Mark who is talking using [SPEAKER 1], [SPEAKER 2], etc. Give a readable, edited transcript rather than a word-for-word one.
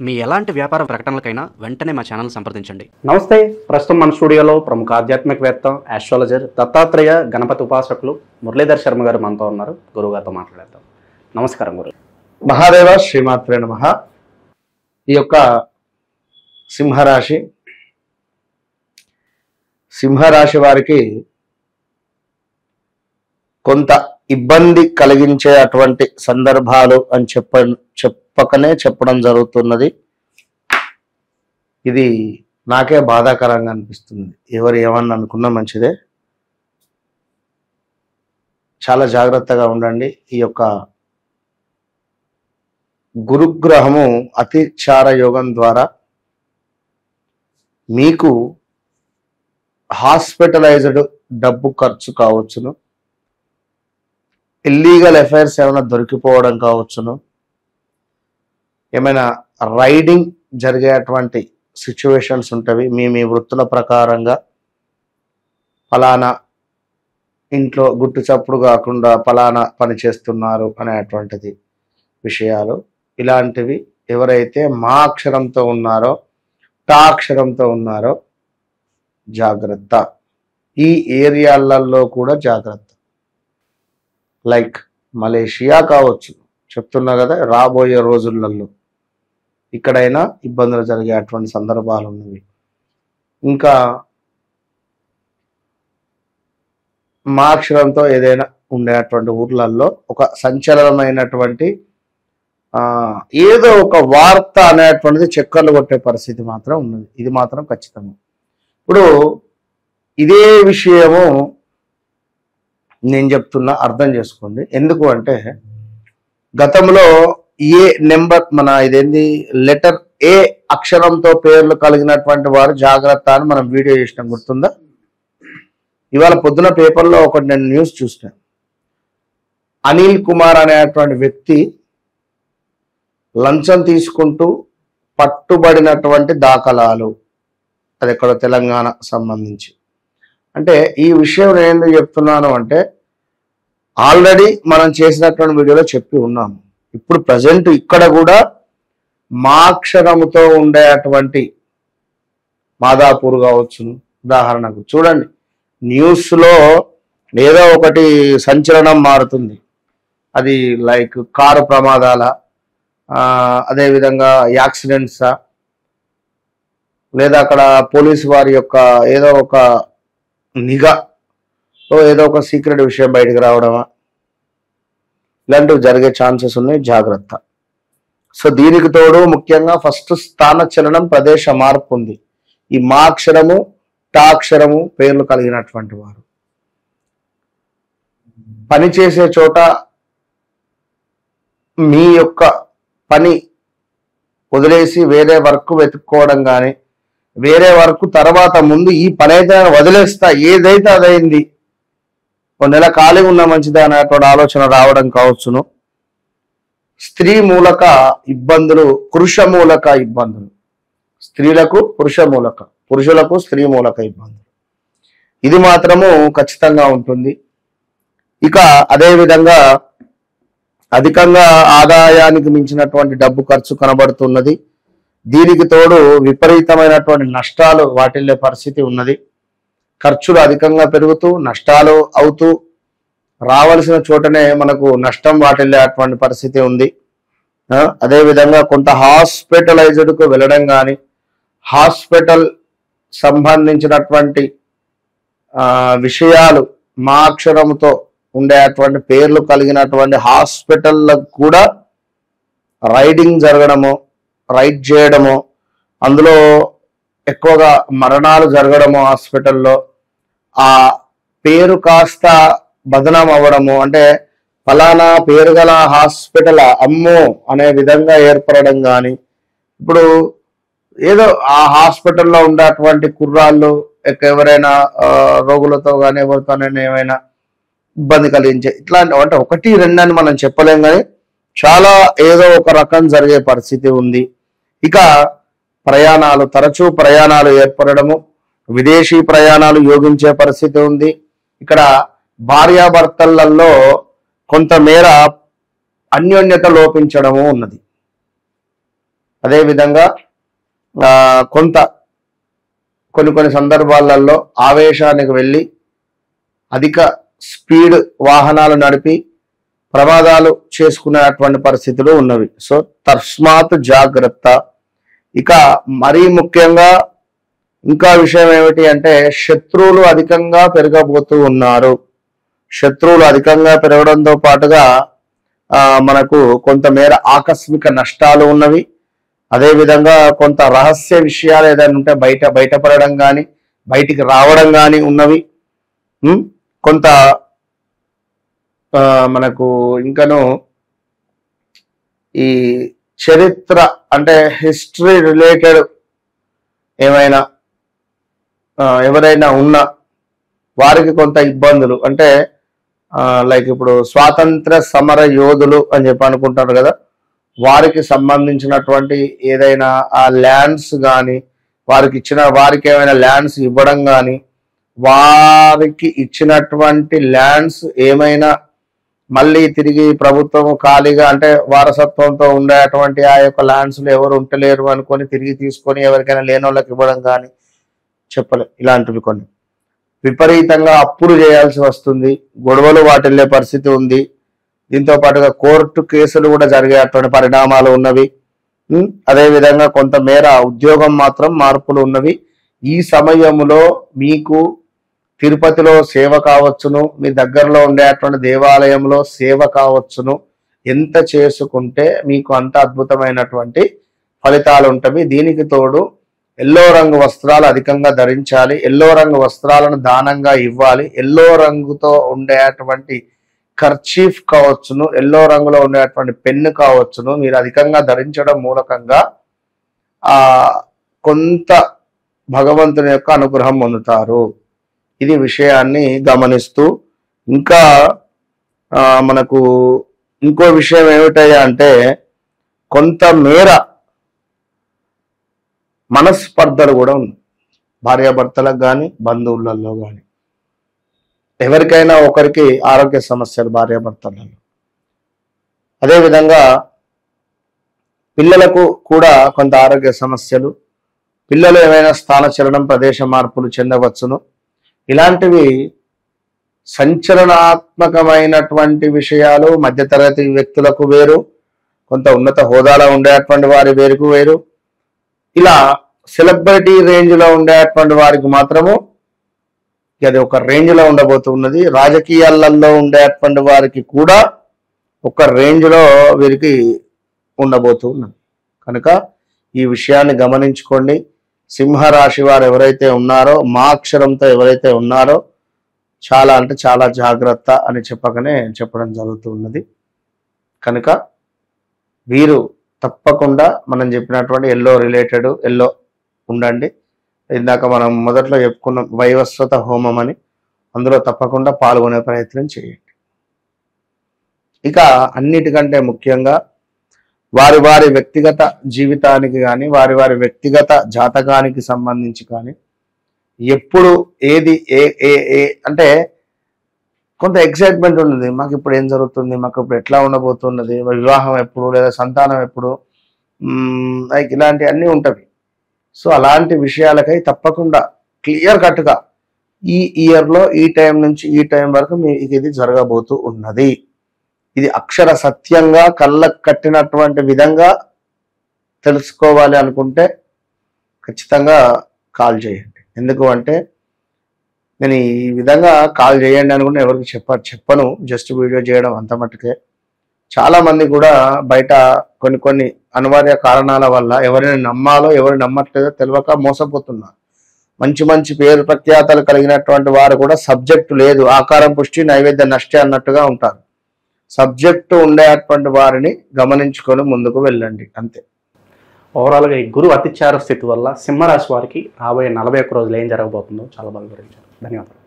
[SPEAKER 1] మీ ఎలాంటి వ్యాపార ప్రకటనలకైనా వెంటనే మా ఛానల్ సంప్రదించండి.
[SPEAKER 2] నమస్తే. ప్రస్తుతం మన స్టూడియోలో ప్రముఖ ఆధ్యాత్మికవేత్త, ఆస్ట్రాలజర్, దత్తాత్రేయ గణపతి ఉపాసకులు మురళీధర్ శర్మ గారు మనతో ఉన్నారు. గురువుగారితో మాట్లాడేద్దాం. నమస్కారం గురు.
[SPEAKER 3] మహాదేవ శ్రీమాత్రే నమః. ఈ యొక్క సింహరాశి వారికి కొంత ఇబ్బంది కలిగించే అటువంటి సందర్భాలు అని చెప్పకనే చెప్పడం జరుగుతున్నది. ఇది నాకే బాధాకరంగా అనిపిస్తుంది. ఎవరు ఏమన్నా అనుకున్నా మంచిదే. చాలా జాగ్రత్తగా ఉండండి. ఈ యొక్క గురుగ్రహము అతిచార యోగం ద్వారా మీకు హాస్పిటలైజ్డ్ డబ్బు ఖర్చు కావచ్చును, ఇల్లీగల్ అఫైర్స్ ఏమైనా దొరికిపోవడం కావచ్చును, ఏమైనా రైడింగ్ జరిగేటువంటి సిచ్యువేషన్స్ ఉంటవి. మీ వృత్తుల ప్రకారంగా ఫలానా ఇంట్లో గుట్టు చప్పుడు కాకుండా ఫలానా పని చేస్తున్నారు అనేటువంటిది విషయాలు. ఇలాంటివి ఎవరైతే మా అక్షరంతో ఉన్నారో, టా అక్షరంతో ఉన్నారో జాగ్రత్త. ఈ ఏరియాలలో కూడా జాగ్రత్త. లైక్ మలేషియా కావచ్చు, చెప్తున్నా కదా, రాబోయే రోజులలో ఇక్కడైనా ఇబ్బందులు జరిగే అటువంటి సందర్భాలు ఉన్నవి. ఇంకా మా అక్షరంతో ఏదైనా ఉండేటువంటి ఊర్లలో ఒక సంచలనమైనటువంటి ఏదో ఒక వార్త అనేటువంటిది చక్కర్లు కొట్టే పరిస్థితి మాత్రం ఉన్నది. ఇది మాత్రం ఖచ్చితంగా. ఇప్పుడు ఇదే విషయము నేను చెప్తున్నా, అర్థం చేసుకోండి. ఎందుకు అంటే గతంలో ఏ నెంబర్ ఇదేంది లెటర్ ఏ అక్షరంతో పేర్లు కలిగినటువంటి వారు జాగ్రత్త అని మనం వీడియో చేసినాం, గుర్తుందా? ఇవాళ పొద్దున పేపర్లో ఒకటి నేను న్యూస్ చూసాను. అనిల్ కుమార్ అనేటువంటి వ్యక్తి లంచం తీసుకుంటూ పట్టుబడినటువంటి దాఖలాలు. అది ఎక్కడో తెలంగాణ సంబంధించి. అంటే ఈ విషయం నేను ఎందుకు చెప్తున్నాను అంటే ఆల్రెడీ మనం చేసినటువంటి వీడియోలో చెప్పి ఉన్నాము. ఇప్పుడు ప్రజెంట్ ఇక్కడ కూడా మాక్షరముతో ఉండేటువంటి మాదాపూర్ కావచ్చును. ఉదాహరణకు చూడండి, న్యూస్లో ఏదో ఒకటి సంచలనం మారుతుంది. అది లైక్ కారు ప్రమాదాల, అదేవిధంగా యాక్సిడెంట్సా, లేదా అక్కడ పోలీసు వారి యొక్క ఏదో ఒక నిఘాలో ఏదో ఒక సీక్రెట్ విషయం బయటకు రావడమా, ఇలాంటివి జరిగే ఛాన్సెస్ ఉన్నాయి. జాగ్రత్త. సో దీనికి తోడు ముఖ్యంగా ఫస్ట్ స్థాన చలనం, ప్రదేశ మార్పు ఉంది. ఈ మా అక్షరము, టా అక్షరము పేర్లు కలిగినటువంటి వారు పనిచేసే చోట మీ యొక్క పని వదిలేసి వేరే వర్క్ వెతుక్కోవడం కానీ, వేరే వర్క్ తర్వాత ముందు ఈ పని అయితే వదిలేస్తా, ఏదైతే అదైంది, ఒక నెల ఖాళీ ఉన్న మంచిది అనేటువంటి ఆలోచన రావడం కావచ్చును. స్త్రీ మూలక ఇబ్బందులు, పురుష మూలక ఇబ్బందులు. స్త్రీలకు పురుష మూలక, పురుషులకు స్త్రీ మూలక ఇబ్బందులు. ఇది మాత్రము ఖచ్చితంగా ఉంటుంది. ఇక అదేవిధంగా అధికంగా ఆదాయానికి మించినటువంటి డబ్బు ఖర్చు కనబడుతున్నది. దీనికి తోడు విపరీతమైనటువంటి నష్టాలు వాటిల్లే పరిస్థితి ఉన్నది. ఖర్చులు అధికంగా పెరుగుతూ నష్టాలు అవుతూ రావలసిన చోటనే మనకు నష్టం వాటిల్లే అటువంటి పరిస్థితి ఉంది. అదేవిధంగా కొంత హాస్పిటలైజ్డ్కు వెళ్ళడం కానీ, హాస్పిటల్ సంబంధించినటువంటి విషయాలు మా అక్షరంతో ఉండేటువంటి పేర్లు కలిగినటువంటి హాస్పిటల్లకు కూడా రైడింగ్ జరగడము, రైడ్ చేయడము, అందులో ఎక్కువగా మరణాలు జరగడము, హాస్పిటల్లో ఆ పేరు కాస్త బదనాం అవ్వడము, అంటే ఫలానా పేరు గల హాస్పిటల్ అమ్మో అనే విధంగా ఏర్పడడం కానీ, ఇప్పుడు ఏదో ఆ హాస్పిటల్లో ఉండేటువంటి కుర్రాళ్ళు ఎవరైనా రోగులతో కానీ ఎవరితోనైనా ఏమైనా ఇబ్బంది కలిగించే ఇట్లాంటి, అంటే ఒకటి రెండని మనం చెప్పలేం కానీ చాలా ఏదో ఒక రకం జరిగే పరిస్థితి ఉంది. ఇక ప్రయాణాలు, తరచూ ప్రయాణాలు ఏర్పడము, విదేశీ ప్రయాణాలు యోగించే పరిస్థితి ఉంది. ఇక్కడ భార్యాభర్తలలో కొంతమేర అన్యోన్యత లోపించడము ఉన్నది. అదేవిధంగా కొన్ని సందర్భాలలో ఆవేశానికి వెళ్ళి అధిక స్పీడ్ వాహనాలు నడిపి ప్రమాదాలు చేసుకునేటువంటి పరిస్థితులు ఉన్నవి. సో తస్మాత్ జాగ్రత్త. ఇక మరీ ముఖ్యంగా ఇంకా విషయం ఏమిటి అంటే శత్రువులు అధికంగా పెరగబోతూ ఉన్నారు. శత్రువులు అధికంగా పెరగడంతో పాటుగా మనకు కొంతమేర ఆకస్మిక నష్టాలు ఉన్నవి. అదేవిధంగా కొంత రహస్య విషయాలు ఏదైనా ఉంటే బయటపడడం కానీ బయటికి రావడం కానీ ఉన్నవి. కొంత మనకు ఇంకను ఈ చరిత్ర అంటే హిస్టరీ రిలేటెడ్ ఏమైనా ఎవరైనా ఉన్నా వారికి కొంత ఇబ్బందులు అంటే లైక్ ఇప్పుడు స్వాతంత్ర సమర యోధులు అని చెప్పి అనుకుంటారు కదా, వారికి సంబంధించినటువంటి ఏదైనా ఆ ల్యాండ్స్ కానీ వారికి ఏమైనా ల్యాండ్స్ ఇవ్వడం కానీ వారికి ఇచ్చినటువంటి ల్యాండ్స్ ఏమైనా మళ్ళీ తిరిగి ప్రభుత్వం ఖాళీగా అంటే వారసత్వంతో ఉండేటువంటి ఆ యొక్క ల్యాండ్స్లు ఎవరు ఉంటలేరు అనుకొని తిరిగి తీసుకొని ఎవరికైనా లేని వాళ్ళకి ఇవ్వడం కానీ చెప్పలే. ఇలాంటివి కొన్ని విపరీతంగా అప్పులు చేయాల్సి వస్తుంది, గొడవలు వాటిల్లే పరిస్థితి ఉంది. దీంతో పాటుగా కోర్టు కేసులు కూడా జరిగేటువంటి పరిణామాలు ఉన్నవి. అదేవిధంగా కొంతమేర ఉద్యోగం మాత్రం మార్పులు ఉన్నవి. ఈ సమయంలో మీకు తిరుపతిలో సేవ కావచ్చును, మీ దగ్గరలో ఉండేటువంటి దేవాలయంలో సేవ కావచ్చును. ఎంత చేసుకుంటే మీకు అంత అద్భుతమైనటువంటి ఫలితాలు ఉంటాయి. దీనికి తోడు ఎల్లో రంగు వస్త్రాలు అధికంగా ధరించాలి. ఎల్లో రంగు వస్త్రాలను దానంగా ఇవ్వాలి. ఎల్లో రంగుతో ఉండేటువంటి కర్చీఫ్ కావచ్చును, ఎల్లో రంగులో ఉండేటువంటి పెన్ను కావచ్చును మీరు అధికంగా ధరించడం మూలకంగా కొంత భగవంతుని యొక్క అనుగ్రహం పొందుతారు. ఇది విషయాన్ని గమనిస్తూ ఇంకా మనకు ఇంకో విషయం ఏమిటయ్యా అంటే కొంతమేర మనస్పర్ధలు కూడా ఉంది. భార్యాభర్తలకు కానీ బంధువులలో కానీ ఎవరికైనా ఒకరికి ఆరోగ్య సమస్యలు భార్యాభర్తలలో. అదేవిధంగా పిల్లలకు కూడా కొంత ఆరోగ్య సమస్యలు, పిల్లలు ఏమైనా స్థానచలనం ప్రదేశ మార్పులు చెందవచ్చును. ఇలాంటివి సంచలనాత్మకమైనటువంటి విషయాలు మధ్యతరగతి వ్యక్తులకు వేరు, కొంత ఉన్నత హోదాలో ఉండేటువంటి వారి వేరుకు వేరు. ఇలా సెలబ్రిటీ రేంజ్ లో ఉండేటువంటి వారికి మాత్రము అది ఒక రేంజ్ లో ఉండబోతున్నది. రాజకీయాలలో ఉండేటువంటి వారికి కూడా ఒక రేంజ్ లో వీరికి ఉండబోతున్నది. కనుక ఈ విషయాన్ని గమనించుకోండి. సింహరాశి వారు ఎవరైతే ఉన్నారో, మా అక్షరంతో ఎవరైతే ఉన్నారో చాలా అంటే చాలా జాగ్రత్త అని చెప్పడం జరుగుతున్నది. కనుక వీరు తప్పకుండా మనం చెప్పినటువంటి ఎల్లో రిలేటెడ్ ఎల్లో ఉండండి. ఇందాక మనం మొదట్లో చెప్పుకున్నాం వైవస్వత హోమం అని, అందులో తప్పకుండా పాల్గొనే ప్రయత్నం చేయండి. ఇక అన్నిటికంటే ముఖ్యంగా వారి వారి వ్యక్తిగత జీవితానికి కానీ వారి వారి వ్యక్తిగత జాతకానికి సంబంధించి కానీ ఎప్పుడు ఏది అంటే కొంత ఎక్సైట్మెంట్ ఉన్నది. మాకు ఇప్పుడు ఏం జరుగుతుంది, మాకు ఇప్పుడు ఎట్లా ఉండబోతున్నది, వివాహం ఎప్పుడు లేదా సంతానం ఎప్పుడు, లైక్ ఇలాంటి అన్నీ ఉంటవి. సో అలాంటి విషయాలకై తప్పకుండా క్లియర్ కట్గా ఈ ఇయర్లో ఈ టైం నుంచి ఈ టైం వరకు మీకు ఇది జరగబోతూ ఉన్నది. ఇది అక్షర సత్యంగా కళ్ళకు కట్టినటువంటి విధంగా తెలుసుకోవాలి అనుకుంటే ఖచ్చితంగా కాల్ చేయండి. ఎందుకు అంటే నేను ఈ విధంగా కాల్ చేయండి అనుకుంటే ఎవరికి చెప్పను, జస్ట్ వీడియో చేయడం అంత మట్టుకే. చాలా మంది కూడా బయట కొన్ని అనివార్య కారణాల వల్ల ఎవరిని నమ్మాలో ఎవరిని నమ్మట్లేదో తెలియక మోసపోతున్నారు. మంచి పేరు ప్రఖ్యాతలు కలిగినటువంటి వారు కూడా సబ్జెక్టు లేదు, ఆకారం పుష్టి నైవేద్య నష్టి అన్నట్టుగా ఉంటారు. సబ్జెక్టు ఉండేటువంటి వారిని గమనించుకొని ముందుకు వెళ్ళండి, అంతే.
[SPEAKER 2] ఓవరాల్గా ఈ గురు అతిచార స్థితి వల్ల సింహరాశి వారికి రాబోయే 41 రోజులు ఏం జరగబోతుందో చాలా బాగా వివరించారు. ధన్యవాదాలు.